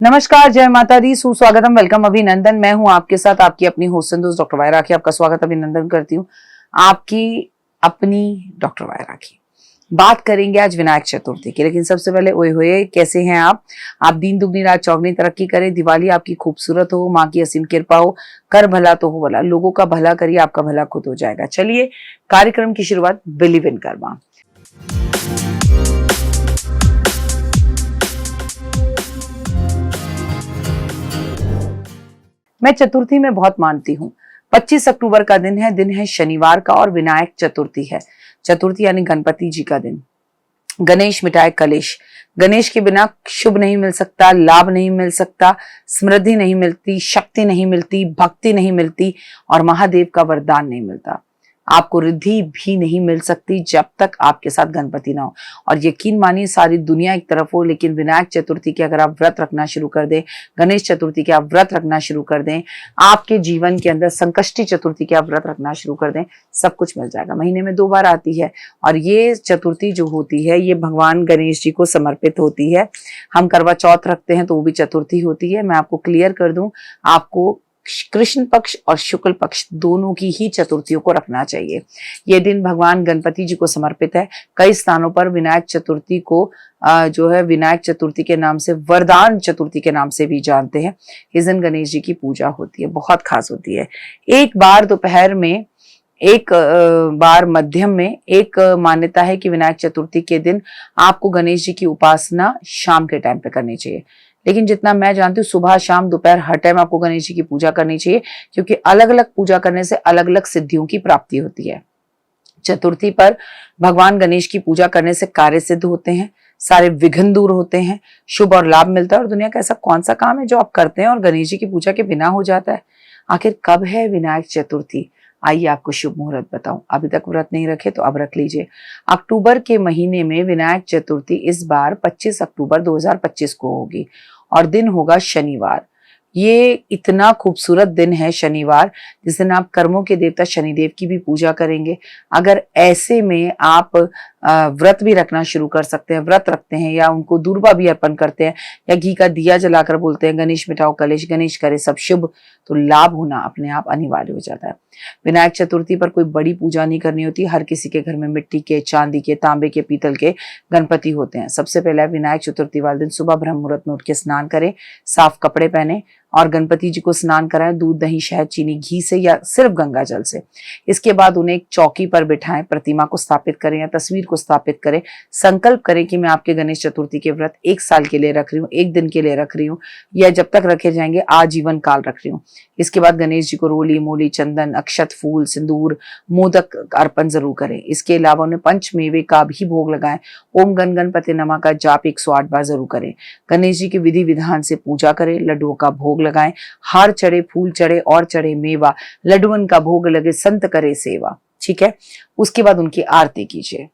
नमस्कार, जय माता दी, सुस्वागतम, वेलकम, अभिनंदन। मैं हूं आपके साथ आपकी अपनी होस्ट दोस्त डॉक्टर वायरा राखी। आपका स्वागत अभिनंदन करती हूं। आपकी अपनी डॉक्टर वायरा राखी। बात करेंगे आज विनायक चतुर्थी की, लेकिन सबसे पहले ओए होए, कैसे हैं आप दिन दुगनी रात चौगनी तरक्की करें, दिवाली आपकी खूबसूरत हो, माँ की असीम कृपा हो, कर भला तो हो भला, लोगों का भला करिए, आपका भला खुद हो जाएगा। चलिए कार्यक्रम की शुरुआत बिलीव इन कर्मा। मैं चतुर्थी में बहुत मानती हूँ। 25 अक्टूबर का दिन है शनिवार का, और विनायक चतुर्थी है। चतुर्थी यानी गणपति जी का दिन। गणेश मिटाए कलेश। गणेश के बिना शुभ नहीं मिल सकता, लाभ नहीं मिल सकता, समृद्धि नहीं मिलती, शक्ति नहीं मिलती, भक्ति नहीं मिलती, और महादेव का वरदान नहीं मिलता। आपको रिद्धि भी नहीं मिल सकती जब तक आपके साथ गणपति ना हो। और यकीन मानिए, सारी दुनिया एक तरफ हो, लेकिन विनायक चतुर्थी के अगर आप व्रत रखना शुरू कर दें, गणेश चतुर्थी के आप व्रत रखना शुरू कर दें, आपके जीवन के अंदर संकष्टी चतुर्थी के आप व्रत रखना शुरू कर दें, सब कुछ मिल जाएगा। महीने में 2 बार आती है, और ये चतुर्थी जो होती है ये भगवान गणेश जी को समर्पित होती है। हम करवा चौथ रखते हैं तो वो भी चतुर्थी होती है। मैं आपको क्लियर कर दूं, आपको कृष्ण पक्ष और शुक्ल पक्ष दोनों की ही चतुर्थियों को रखना चाहिए। ये दिन भगवान गणपति जी को समर्पित है। कई स्थानों पर विनायक चतुर्थी को जो है विनायक चतुर्थी के नाम से, वरदान चतुर्थी के नाम से भी जानते हैं। इस दिन गणेश जी की पूजा होती है, बहुत खास होती है। एक बार दोपहर में, एक बार मध्यम में। एक मान्यता है कि विनायक चतुर्थी के दिन आपको गणेश जी की उपासना शाम के टाइम पे करनी चाहिए, लेकिन जितना मैं जानती हूँ सुबह शाम दोपहर हर टाइम आपको गणेश जी की पूजा करनी चाहिए, क्योंकि अलग अलग पूजा करने से अलग अलग सिद्धियों की प्राप्ति होती है। चतुर्थी पर भगवान गणेश की पूजा करने से कार्य सिद्ध होते हैं, सारे विघ्न दूर होते हैं, शुभ और लाभ मिलता है। और दुनिया का ऐसा कौन सा काम है जो आप करते हैं और गणेश जी की पूजा के बिना हो जाता है? आखिर कब है विनायक चतुर्थी? आइए आपको शुभ मुहूर्त बताऊं। अभी तक व्रत नहीं रखे तो अब रख लीजिए। अक्टूबर के महीने में विनायक चतुर्थी इस बार 25 अक्टूबर 2025 को होगी, और दिन होगा शनिवार। ये इतना खूबसूरत दिन है शनिवार, जिस दिन आप कर्मों के देवता शनिदेव की भी पूजा करेंगे। अगर ऐसे में आप व्रत भी रखना शुरू कर सकते हैं, व्रत रखते हैं या उनको दूर्वा भी अर्पण करते हैं, या घी का दिया जलाकर बोलते हैं गणेश मिटाओ कलेश, गणेश करे सब शुभ, तो लाभ होना अपने आप अनिवार्य हो जाता है। विनायक चतुर्थी पर कोई बड़ी पूजा नहीं करनी होती। हर किसी के घर में मिट्टी के, चांदी के, तांबे के, पीतल के गणपति होते हैं। सबसे पहले विनायक चतुर्थी वाले दिन सुबह ब्रह्म मुहूर्त में उठ के स्नान करें, साफ कपड़े पहने और गणपति जी को स्नान कराएं दूध, दही, शहद, चीनी, घी से या सिर्फ गंगा जल से। इसके बाद उन्हें एक चौकी पर बिठाएं, प्रतिमा को स्थापित करें या तस्वीर को स्थापित करें। संकल्प करें कि मैं आपके गणेश चतुर्थी के व्रत 1 साल के लिए रख रही हूँ, 1 दिन के लिए रख रही हूँ, या जब तक रखे जाएंगे आजीवन काल रख रही हूँ। इसके बाद गणेश जी को रोली, मूली, चंदन, अक्षत, फूल, सिंदूर, मोदक अर्पण जरूर करें। इसके अलावा उन्हें पंचमेवे का भी भोग लगाएं। ओम गण गणपति नमः का जाप 108 बार जरूर करें। गणेश जी की विधि विधान से पूजा करें, लड्डुओं का भोग लगाएं, हार चढ़े, फूल चढ़े और चढ़े मेवा, लड्डुअन का भोग लगे, संत करे सेवा। ठीक है। उसके बाद उनकी आरती कीजिए।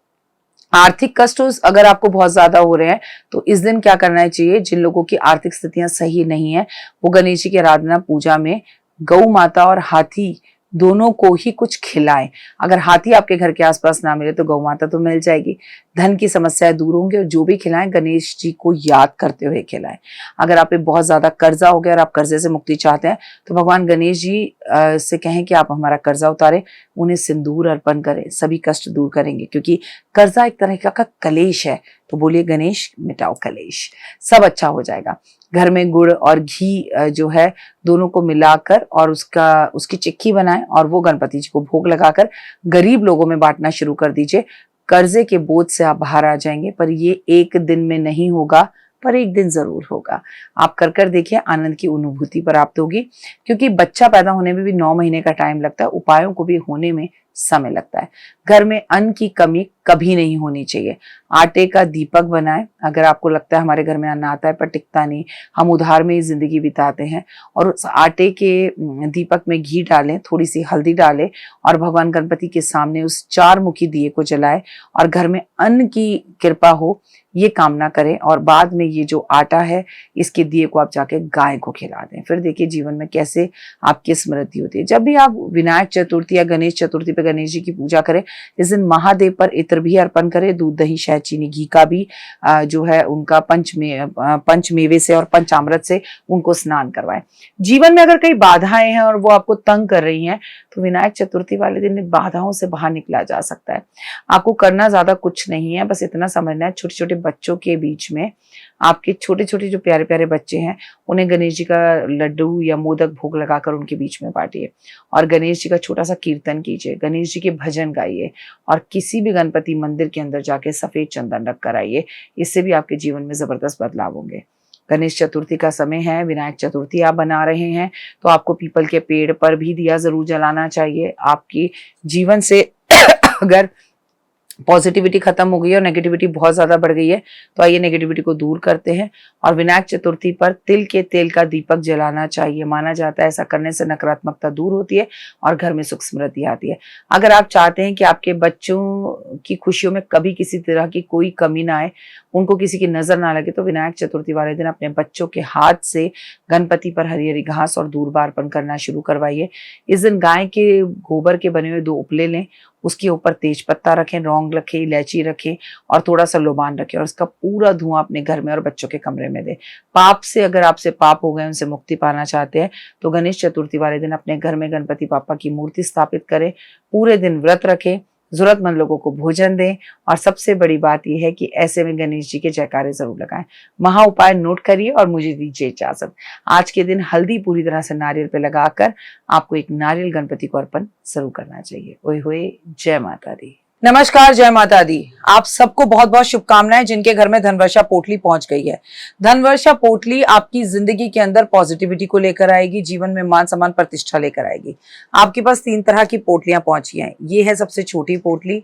आर्थिक कष्ट अगर आपको बहुत ज्यादा हो रहे हैं तो इस दिन क्या करना चाहिए? जिन लोगों की आर्थिक स्थितियां सही नहीं है, वो गणेश जी की आराधना पूजा में गौ माता और हाथी दोनों को ही कुछ खिलाएं। अगर हाथी आपके घर के आसपास ना मिले तो गौ माता तो मिल जाएगी। धन की समस्याएं दूर होंगी, और जो भी खिलाएं गणेश जी को याद करते हुए खिलाएं। अगर आप पे बहुत ज्यादा कर्जा हो गया और आप कर्जे से मुक्ति चाहते हैं तो भगवान गणेश जी से कहें कि आप हमारा कर्जा उतारें, उन्हें सिंदूर अर्पण करें, सभी कष्ट दूर करेंगे, क्योंकि कर्जा एक तरह का कलेश है। तो बोलिए गणेश मिटाओ कलेश, सब अच्छा हो जाएगा। घर में गुड़ और घी जो है दोनों को मिलाकर और उसकी चिक्की बनाएं और वो गणपति जी को भोग लगाकर गरीब लोगों में बांटना शुरू कर दीजिए। कर्जे के बोझ से आप बाहर आ जाएंगे, पर ये 1 दिन में नहीं होगा, पर एक दिन जरूर होगा। आप कर देखिए, आनंद की अनुभूति प्राप्त होगी। क्योंकि बच्चा पैदा होने में भी 9 महीने का टाइम लगता है, उपायों को भी होने में समय लगता है। घर में अन्न की कमी कभी नहीं होनी चाहिए। आटे का दीपक बनाएं। अगर आपको लगता है हमारे घर में अन्न आता है पर टिकता नहीं, हम उधार में ही जिंदगी बिताते हैं, और उस आटे के दीपक में घी डालें, थोड़ी सी हल्दी डालें और भगवान गणपति के सामने उस 4 मुखी दिए को जलाएं और घर में अन्न की कृपा हो, ये कामना करें। और बाद में ये जो आटा है इसके दिए को आप जाके गाय को खिला दें। फिर देखिए जीवन में कैसे आपकी समृद्धि होती है। जब भी आप विनायक चतुर्थी या गणेश चतुर्थी पे गणेश जी की पूजा करें। इस दिन महादेव पर इत्र भी अर्पण करें, दूध दही शहद चीनी घी का भी जो है उनका पंचमेवे से और पंचामृत से उनको स्नान करवाएं। जीवन में अगर कई बाधाएं हैं और वो आपको तंग कर रही हैं तो विनायक चतुर्थी वाले दिन इन बाधाओं से बाहर निकला जा सकता है। आपको करना ज्यादा कुछ नहीं है, बस इतना समझना है छोटे छोटे बच्चों के बीच में, आपके छोटे छोटे जो प्यारे प्यारे बच्चे हैं उन्हें गणेश जी का लड्डू या मोदक भोग लगाकर उनके बीच में बांटिए और गणेश जी का छोटा सा कीर्तन कीजिए, गणेश जी के भजन गाइए और किसी भी गणपति मंदिर के अंदर जाके सफेद चंदन रख कर आइए। इससे भी आपके जीवन में जबरदस्त बदलाव होंगे। गणेश चतुर्थी का समय है, विनायक चतुर्थी आप बना रहे हैं तो आपको पीपल के पेड़ पर भी दिया जरूर जलाना चाहिए। आपकी जीवन से अगर पॉजिटिविटी खत्म हो गई है और नेगेटिविटी बहुत ज्यादा बढ़ गई है तो आइए नेगेटिविटी को दूर करते हैं और विनायक चतुर्थी पर तिल के तेल का दीपक जलाना चाहिए। माना जाता है ऐसा करने से नकारात्मकता दूर होती है और घर में सुख समृद्धि आती है। अगर आप चाहते हैं कि आपके बच्चों की खुशियों में कभी किसी तरह की कोई कमी ना आए, उनको किसी की नजर ना लगे, तो विनायक चतुर्थी वाले दिन अपने बच्चों के हाथ से गणपति पर हरी हरी घास और दूर्वा अर्पण करना शुरू करवाइए। इस दिन गाय के गोबर के बने हुए 2 उपले लें, उसके ऊपर तेज पत्ता रखें, लौंग रखें, इलायची रखें और थोड़ा सा लोबान रखें और उसका पूरा धुआं अपने घर में और बच्चों के कमरे में दें। पाप से अगर आपसे पाप हो गए, उनसे मुक्ति पाना चाहते हैं तो गणेश चतुर्थी वाले दिन अपने घर में गणपति पापा की मूर्ति स्थापित करें, पूरे दिन व्रत रखें, जरूरतमंद लोगों को भोजन दें और सबसे बड़ी बात यह है कि ऐसे में गणेश जी के जयकारे जरूर लगाएं। महा उपाय नोट करिए और मुझे दीजिए इजाजत। आज के दिन हल्दी पूरी तरह से नारियल पे लगाकर आपको एक नारियल गणपति को अर्पण जरूर करना चाहिए। ओए होए, जय माता दी। नमस्कार, जय माता दी। आप सबको बहुत बहुत शुभकामनाएं जिनके घर में धनवर्षा पोटली पहुंच गई है। धनवर्षा पोटली आपकी जिंदगी के अंदर पॉजिटिविटी को लेकर आएगी, जीवन में मान सम्मान प्रतिष्ठा लेकर आएगी। आपके पास 3 तरह की पोटलियां पहुंची हैं। ये है सबसे छोटी पोटली,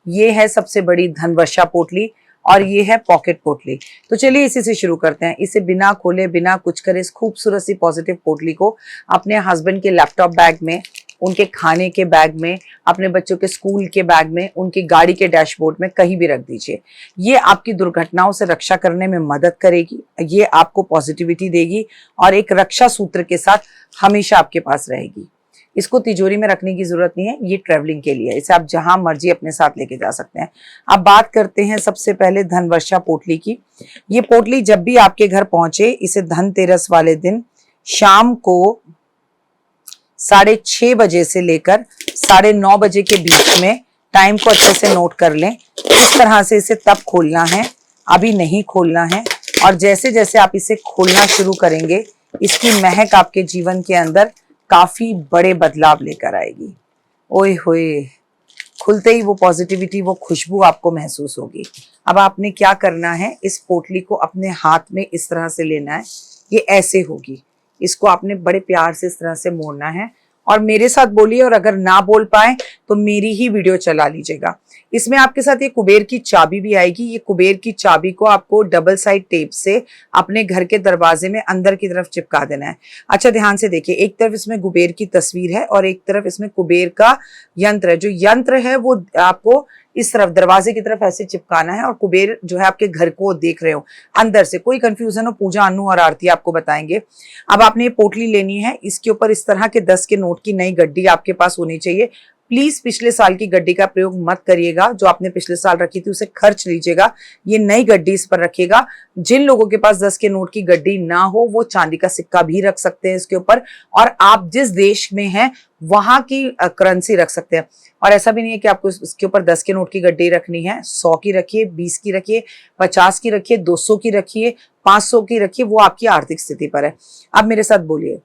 ये है सबसे बड़ी धनवर्षा पोटली और ये है पॉकेट पोटली। तो चलिए इसी से शुरू करते हैं। इसे बिना खोले बिना कुछ करे इस खूबसूरत सी पॉजिटिव पोटली को अपने हस्बैंड के लैपटॉप बैग में, उनके खाने के बैग में, अपने बच्चों के स्कूल के बैग में, उनकी गाड़ी के डैशबोर्ड में कहीं भी रख दीजिए। ये आपकी दुर्घटनाओं से रक्षा करने में मदद करेगी, ये आपको पॉजिटिविटी देगी और एक रक्षा सूत्र के साथ हमेशा आपके पास रहेगी। इसको तिजोरी में रखने की जरूरत नहीं है, ये ट्रेवलिंग के लिए, इसे आप जहां मर्जी अपने साथ लेके जा सकते हैं। अब बात करते हैं सबसे पहले धनवर्षा पोटली की। ये पोटली जब भी आपके घर पहुंचे, इसे धनतेरस वाले दिन शाम को 6:30 बजे से लेकर 9:30 बजे के बीच में, टाइम को अच्छे से नोट कर लें। इस तरह से इसे तब खोलना है, अभी नहीं खोलना है। और जैसे जैसे आप इसे खोलना शुरू करेंगे, इसकी महक आपके जीवन के अंदर काफी बड़े बदलाव लेकर आएगी। ओए होए, खुलते ही वो पॉजिटिविटी, वो खुशबू आपको महसूस होगी। अब आपने क्या करना है, इस पोटली को अपने हाथ में इस तरह से लेना है, ये ऐसे होगी। इसको आपने बड़े प्यार से इस तरह से मोड़ना है और मेरे साथ बोलिए, और अगर ना बोल पाए तो मेरी ही वीडियो चला लीजिएगा। इसमें आपके साथ ये कुबेर की चाबी भी आएगी। ये कुबेर की चाबी को आपको डबल साइड टेप से अपने घर के दरवाजे में अंदर की तरफ चिपका देना है। अच्छा ध्यान से देखिए, एक तरफ इसमें कुबेर की तस्वीर है और एक तरफ इसमें कुबेर का यंत्र है। जो यंत्र है वो आपको इस तरफ दरवाजे की तरफ ऐसे चिपकाना है और कुबेर जो है आपके घर को देख रहे हो अंदर से। कोई कंफ्यूजन हो, पूजा अनु और आरती आपको बताएंगे। अब आपने ये पोटली लेनी है, इसके ऊपर इस तरह के 10 के नोट की नई गड्डी आपके पास होनी चाहिए। प्लीज पिछले साल की गड्डी का प्रयोग मत करिएगा, जो आपने पिछले साल रखी थी उसे खर्च लीजिएगा, ये नई गड्डी इस पर रखिएगा। जिन लोगों के पास 10 के नोट की गड्डी ना हो वो चांदी का सिक्का भी रख सकते हैं इसके ऊपर, और आप जिस देश में हैं वहां की करेंसी रख सकते हैं। और ऐसा भी नहीं है कि आपको इसके ऊपर 10 के नोट की गड्डी रखनी है, 100 की रखिए, 20 की रखिए, 50 की रखिए, 200 की रखिए, 500 की रखिए, वो आपकी आर्थिक स्थिति पर है। अब मेरे साथ बोलिए,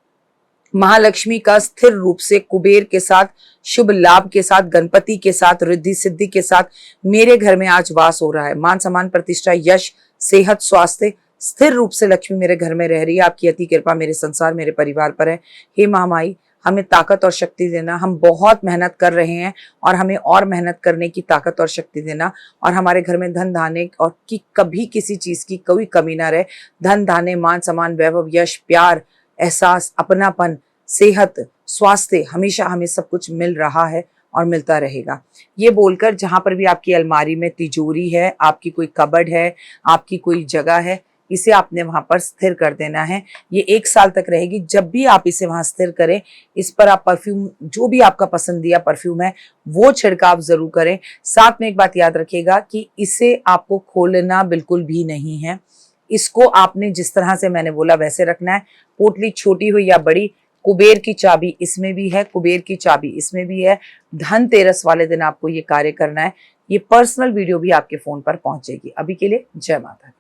महालक्ष्मी का स्थिर रूप से कुबेर के साथ, शुभ लाभ के साथ, गणपति के साथ, रिद्धि सिद्धि के साथ मेरे घर में आज वास हो रहा है। मान सम्मान प्रतिष्ठा, यश, सेहत, स्वास्थ्य, स्थिर रूप से लक्ष्मी मेरे घर में रह रही है। आपकी अति कृपा मेरे संसार, मेरे परिवार पर है। हे महामाई, हमें ताकत और शक्ति देना। हम बहुत मेहनत कर रहे हैं और हमें और मेहनत करने की ताकत और शक्ति देना, और हमारे घर में धन धाने और की कभी किसी चीज की कोई कमी ना रहे। धन धाने, मान सम्मान, वैभव, यश, प्यार, एहसास, अपनापन, सेहत, स्वास्थ्य, हमेशा हमें सब कुछ मिल रहा है और मिलता रहेगा। ये बोलकर जहां पर भी आपकी अलमारी में तिजोरी है, आपकी कोई कबर्ड है, आपकी कोई जगह है, इसे आपने वहां पर स्थिर कर देना है। ये 1 साल तक रहेगी। जब भी आप इसे वहां स्थिर करें, इस पर आप परफ्यूम, जो भी आपका पसंदीदा परफ्यूम है वो छिड़काव जरूर करें। साथ में एक बात याद रखिएगा कि इसे आपको खोलना बिल्कुल भी नहीं है। इसको आपने जिस तरह से मैंने बोला वैसे रखना है। पोटली छोटी हो या बड़ी, कुबेर की चाबी इसमें भी है, कुबेर की चाबी इसमें भी है। धनतेरस वाले दिन आपको ये कार्य करना है। ये पर्सनल वीडियो भी आपके फोन पर पहुंचेगी। अभी के लिए जय माता दी।